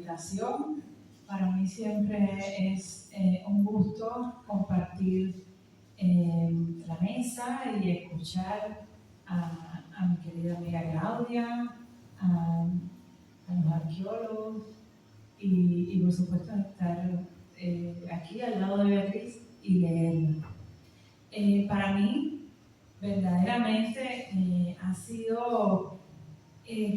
invitación. Para mí siempre es un gusto compartir la mesa y escuchar a mi querida amiga Claudia, a los arqueólogos y por supuesto estar aquí al lado de Beatriz y leerla. Para mí, verdaderamente, ha sido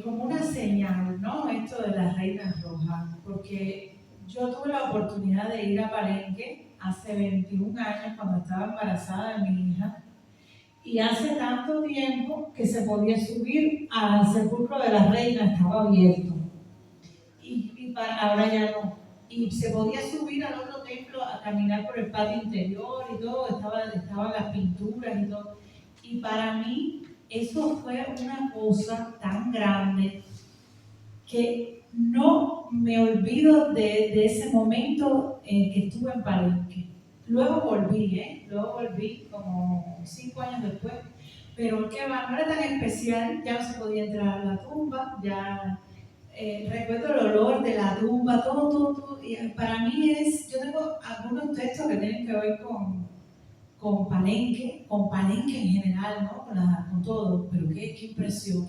como una señal, ¿no? Esto de las reinas rojas, porque yo tuve la oportunidad de ir a Palenque hace 21 años cuando estaba embarazada de mi hija, y hace tanto tiempo que se podía subir al sepulcro de las reinas, estaba abierto, y ahora ya no. Y se podía subir al otro templo a caminar por el patio interior y todo, estaban las pinturas y todo. Y para mí eso fue una cosa tan grande que no me olvido de ese momento en que estuve en Palenque. Luego volví como 5 años después, pero que no era tan especial, ya no se podía entrar a la tumba, ya recuerdo el olor de la tumba, todo. Y para mí yo tengo algunos textos que tienen que ver con Palenque en general, ¿no? Con todo, pero qué impresión.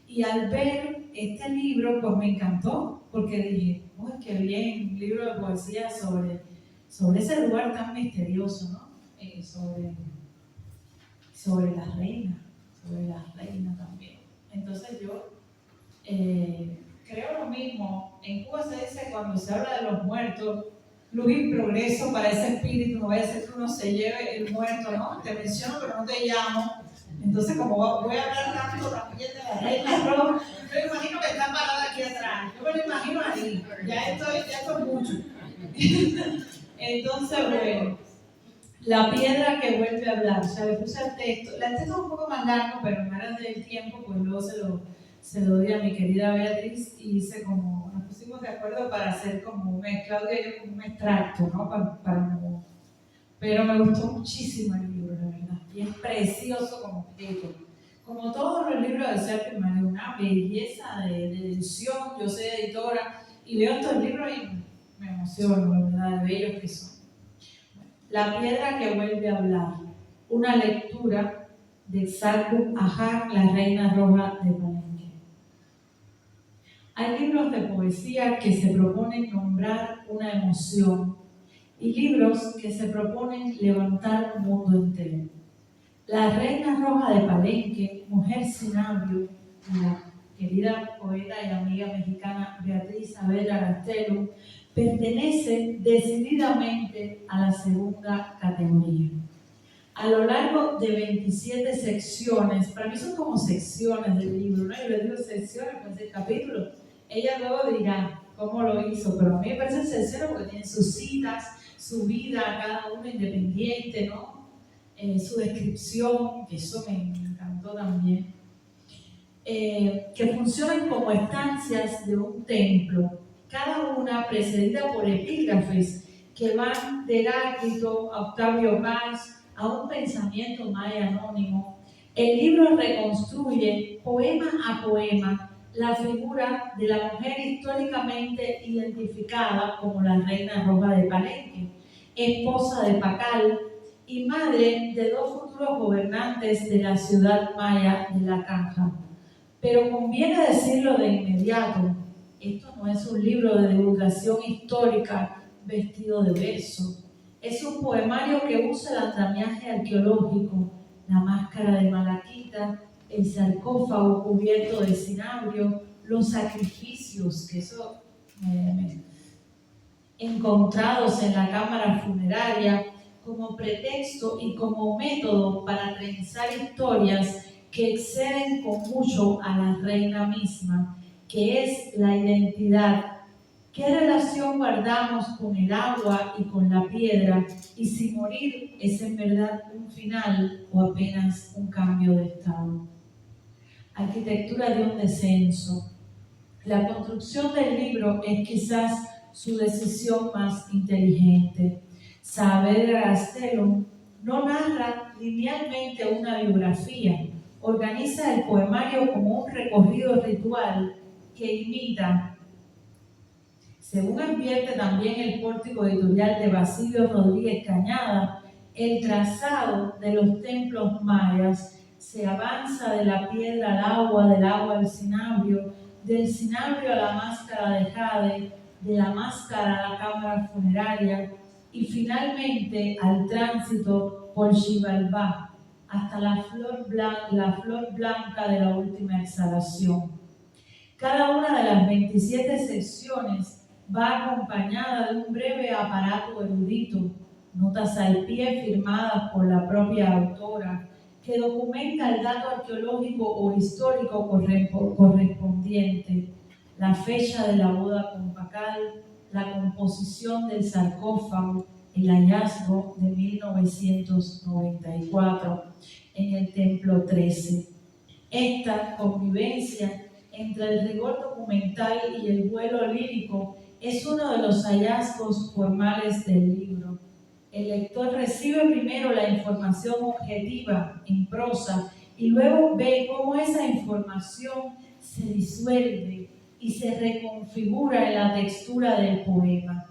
Y al ver este libro, pues me encantó, porque dije, uy, qué bien, un libro de poesía sobre ese lugar tan misterioso, ¿no? Sobre las reinas también. Entonces yo creo lo mismo. En Cuba se dice, cuando se habla de los muertos, luz y progreso para ese espíritu, no vaya a ser que uno se lleve el muerto, ¿no? Te menciono pero no te llamo. Entonces, como voy a hablar tanto también de la reina roja, yo me imagino que está parada aquí atrás. Yo me lo imagino ahí. Ya esto es mucho. Entonces, bueno, la piedra que vuelve a hablar. O sea, le puse el texto. El texto es un poco más largo, pero en aras del tiempo, pues luego se lo doy a mi querida Beatriz y nos pusimos de acuerdo para hacer como Claudia y yo, como un extracto, ¿no? Pero me gustó muchísimo el libro, la verdad. Y es precioso como escrito. Como todos los libros de Sergio Mario, una belleza de edición. Yo soy editora y veo estos libros y me emociono, la verdad, de bellos que son. La piedra que vuelve a hablar. Una lectura de Sarku Ajar, la reina roja de Palenque. Hay libros de poesía que se proponen nombrar una emoción y libros que se proponen levantar un mundo entero. La reina roja de Palenque, mujer sin hambre, la querida poeta y amiga mexicana Beatriz Saavedra Castelo, pertenece decididamente a la segunda categoría. A lo largo de 27 secciones, para mí son como secciones del libro, ¿no? Yo le digo secciones, pues el capítulo. Ella luego dirá cómo lo hizo, pero a mí me parece secciones porque tiene sus citas, su vida, cada uno independiente, ¿no? Su descripción, que eso me encantó también. Que funcionan como estancias de un templo, cada una precedida por epígrafes que van de Heráclito a Octavio Paz a un pensamiento maya anónimo. El libro reconstruye poema a poema la figura de la mujer históricamente identificada como la reina roja de Palenque, esposa de Pacal y madre de 2 futuros gobernantes de la ciudad maya de La Canja. Pero conviene decirlo de inmediato, esto no es un libro de divulgación histórica vestido de verso. Es un poemario que usa el andamiaje arqueológico, la máscara de malaquita, el sarcófago cubierto de cinabrio, los sacrificios encontrados en la cámara funeraria como pretexto y como método para trenzar historias que exceden con mucho a la reina misma, que es la identidad. ¿Qué relación guardamos con el agua y con la piedra? Y si morir es en verdad un final o apenas un cambio de estado. Arquitectura de un descenso. La construcción del libro es quizás su decisión más inteligente. Saavedra Castelo no narra linealmente una biografía, organiza el poemario como un recorrido ritual que imita Según advierte también el pórtico editorial de Basilio Rodríguez Cañada, el trazado de los templos mayas se avanza de la piedra al agua, del agua al cinabrio, del cinabrio a la máscara de jade, de la máscara a la cámara funeraria y finalmente al tránsito por Xibalbá, hasta la flor blanca de la última exhalación. Cada una de las 27 secciones va acompañada de un breve aparato erudito, notas al pie firmadas por la propia autora, que documenta el dato arqueológico o histórico correspondiente, la fecha de la boda con Pacal, la composición del sarcófago, el hallazgo de 1994 en el Templo 13. Esta convivencia entre el rigor documental y el vuelo lírico es uno de los hallazgos formales del libro. El lector recibe primero la información objetiva en prosa y luego ve cómo esa información se disuelve y se reconfigura en la textura del poema.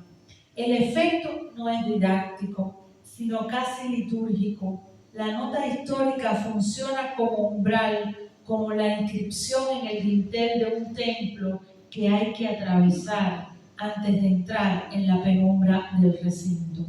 El efecto no es didáctico, sino casi litúrgico. La nota histórica funciona como umbral, como la inscripción en el dintel de un templo que hay que atravesar antes de entrar en la penumbra del recinto.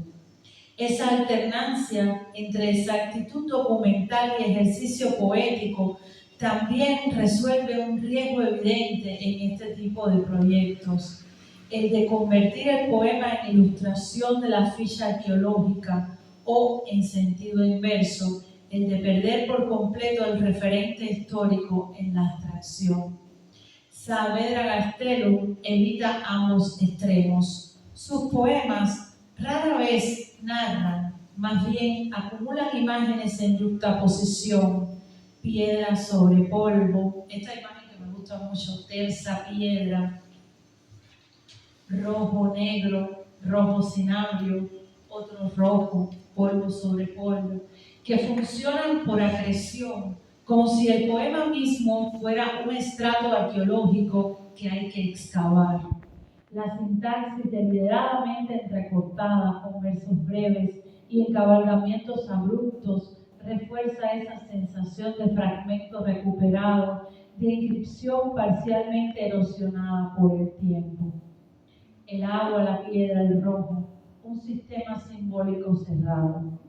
Esa alternancia entre exactitud documental y ejercicio poético también resuelve un riesgo evidente en este tipo de proyectos, el de convertir el poema en ilustración de la ficha arqueológica o, en sentido inverso, el de perder por completo el referente histórico en la abstracción. Saavedra Gastelum evita ambos extremos. Sus poemas rara vez narran, más bien acumulan imágenes en yuxtaposición, piedra sobre polvo, esta imagen que me gusta mucho, tersa piedra, rojo negro, rojo cinabrio, otro rojo, polvo sobre polvo, que funcionan por acreción, como si el poema mismo fuera un estrato arqueológico que hay que excavar. La sintaxis deliberadamente entrecortada con versos breves y encabalgamientos abruptos refuerza esa sensación de fragmento recuperado, de inscripción parcialmente erosionada por el tiempo. El agua, la piedra, el rojo, un sistema simbólico cerrado.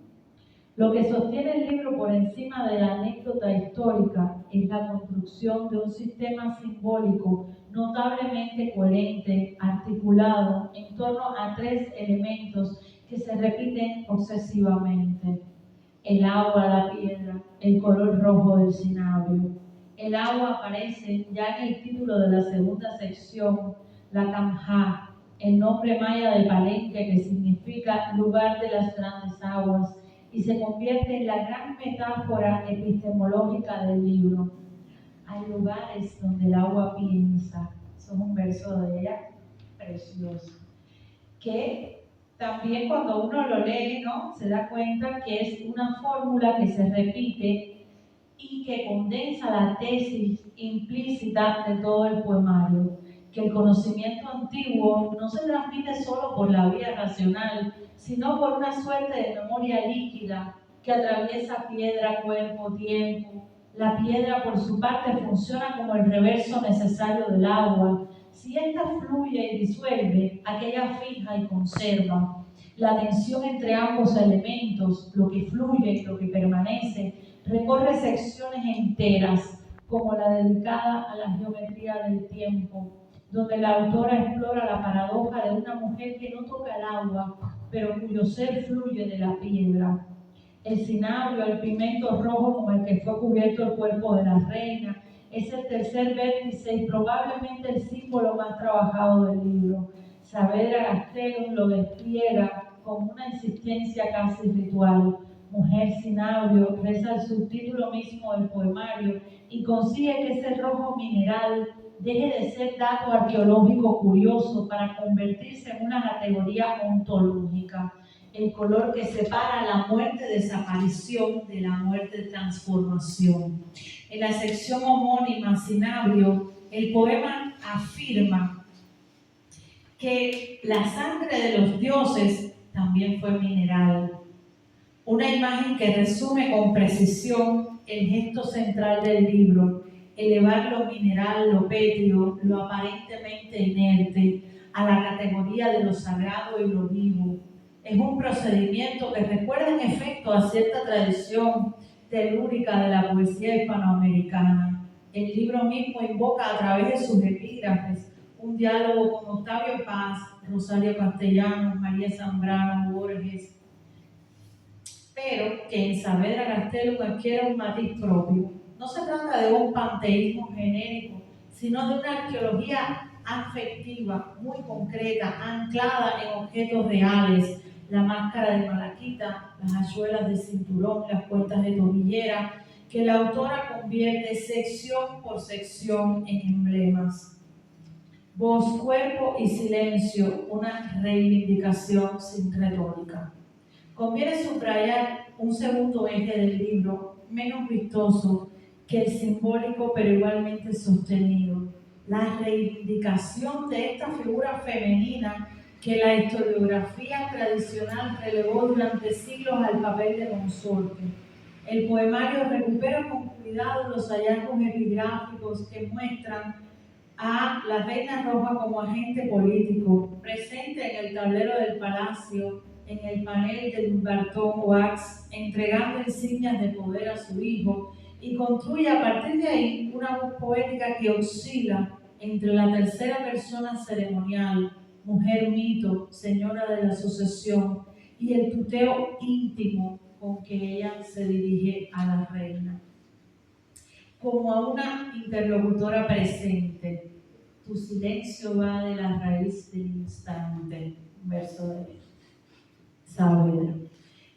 Lo que sostiene el libro por encima de la anécdota histórica es la construcción de un sistema simbólico notablemente coherente, articulado en torno a 3 elementos que se repiten obsesivamente: el agua, la piedra, el color rojo del cinabrio. El agua aparece ya en el título de la segunda sección, la Kamha, el nombre maya de Palenque que significa lugar de las grandes aguas, y se convierte en la gran metáfora epistemológica del libro. Hay lugares donde el agua piensa, eso es un verso de ella precioso, que también cuando uno lo lee, ¿no?, se da cuenta que es una fórmula que se repite y que condensa la tesis implícita de todo el poemario, que el conocimiento antiguo no se transmite solo por la vía racional, sino por una suerte de memoria líquida que atraviesa piedra, cuerpo, tiempo. La piedra, por su parte, funciona como el reverso necesario del agua. Si ésta fluye y disuelve, aquella fija y conserva. La tensión entre ambos elementos, lo que fluye y lo que permanece, recorre secciones enteras, como la dedicada a la geometría del tiempo, donde la autora explora la paradoja de una mujer que no toca el agua, pero cuyo ser fluye de la piedra. El cinabrio, el pigmento rojo con el que fue cubierto el cuerpo de la reina, es el tercer vértice y probablemente el símbolo más trabajado del libro. Saavedra Gastelum lo despliega con una insistencia casi ritual. Mujer cinabrio reza el subtítulo mismo del poemario y consigue que ese rojo mineral deje de ser dato arqueológico curioso para convertirse en una categoría ontológica. El color que separa la muerte-desaparición de la muerte-transformación. En la sección homónima, Cinabrio, el poema afirma que la sangre de los dioses también fue mineral. Una imagen que resume con precisión el gesto central del libro: elevar lo mineral, lo pétreo, lo aparentemente inerte, a la categoría de lo sagrado y lo vivo. Es un procedimiento que recuerda en efecto a cierta tradición telúrica de la poesía hispanoamericana. El libro mismo invoca a través de sus epígrafes un diálogo con Octavio Paz, Rosario Castellanos, María Zambrano, Borges, pero que en Saavedra Castelo adquiere un matiz propio. No se trata de un panteísmo genérico, sino de una arqueología afectiva, muy concreta, anclada en objetos reales: la máscara de malaquita, las hachuelas de cinturón, las cuentas de tobillera, que la autora convierte sección por sección en emblemas. Voz, cuerpo y silencio, una reivindicación sin retórica. Conviene subrayar un segundo eje del libro, menos vistoso que el simbólico, pero igualmente sostenido: la reivindicación de esta figura femenina que la historiografía tradicional relegó durante siglos al papel de consorte. El poemario recupera con cuidado los hallazgos epigráficos que muestran a la Reina Roja como agente político, presente en el tablero del palacio, en el panel de Dumbarton Wax, entregando insignias de poder a su hijo, y construye a partir de ahí una voz poética que oscila entre la tercera persona ceremonial, mujer mito, señora de la sucesión, y el tuteo íntimo con que ella se dirige a la reina. Como a una interlocutora presente: tu silencio va de la raíz del instante. Verso de Saavedra.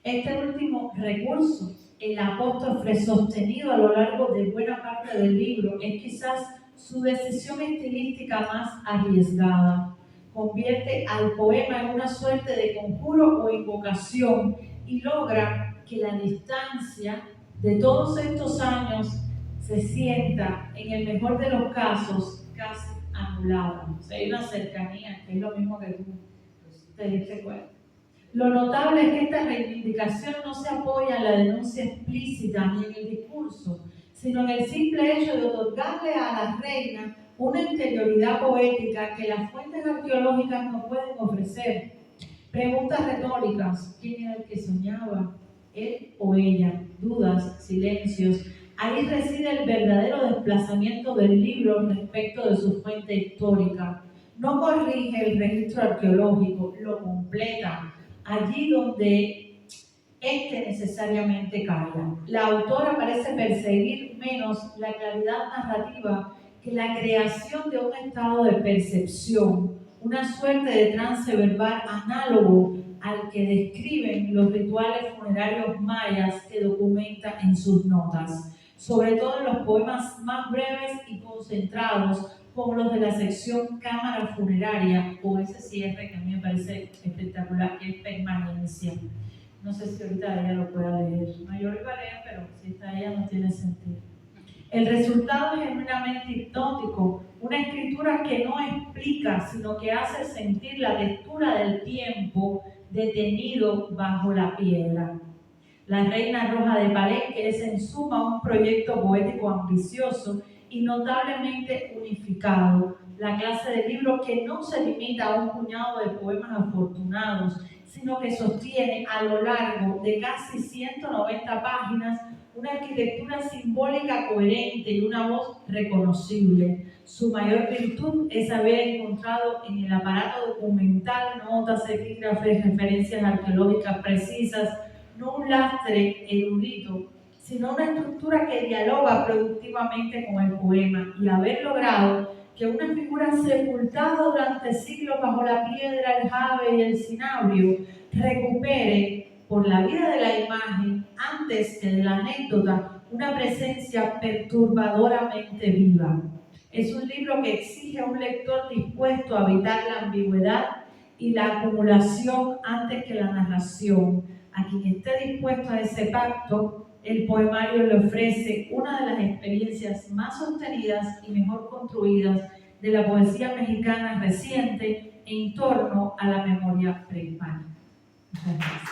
Este último recurso, el apóstrofe sostenido a lo largo de buena parte del libro, es quizás su decisión estilística más arriesgada. Convierte al poema en una suerte de conjuro o invocación y logra que la distancia de todos estos años se sienta, en el mejor de los casos, casi anulada. O sea, hay una cercanía, que es lo mismo que tú te diste cuenta. Lo notable es que esta reivindicación no se apoya en la denuncia explícita ni en el discurso, sino en el simple hecho de otorgarle a la reina una interioridad poética que las fuentes arqueológicas no pueden ofrecer. Preguntas retóricas: ¿quién era el que soñaba? ¿Él o ella? Dudas, silencios. Ahí reside el verdadero desplazamiento del libro respecto de su fuente histórica. No corrige el registro arqueológico, lo completa allí donde éste necesariamente calla. La autora parece perseguir menos la claridad narrativa que la creación de un estado de percepción, una suerte de trance verbal análogo al que describen los rituales funerarios mayas que documenta en sus notas, sobre todo en los poemas más breves y concentrados, como los de la sección Cámara Funeraria, o ese cierre que a mí me parece espectacular, que es Permanencia. No sé si ahorita ella lo pueda leer. No, yo lo iba a leer, pero si está ella no tiene sentido. El resultado es genuinamente hipnótico, una escritura que no explica, sino que hace sentir la textura del tiempo detenido bajo la piedra. La Reina Roja de Palenque es en suma un proyecto poético ambicioso y notablemente unificado, la clase de libro que no se limita a un puñado de poemas afortunados, sino que sostiene a lo largo de casi 190 páginas una arquitectura simbólica coherente y una voz reconocible. Su mayor virtud es haber encontrado en el aparato documental notas, epígrafes, referencias arqueológicas precisas, no un lastre erudito, sino una estructura que dialoga productivamente con el poema, y haber logrado que una figura sepultada durante siglos bajo la piedra, el jade y el cinabrio recupere, por la vida de la imagen, antes que de la anécdota, una presencia perturbadoramente viva. Es un libro que exige a un lector dispuesto a evitar la ambigüedad y la acumulación antes que la narración. A quien esté dispuesto a ese pacto, el poemario le ofrece una de las experiencias más sostenidas y mejor construidas de la poesía mexicana reciente, en torno a la memoria prehispánica. Muchas gracias.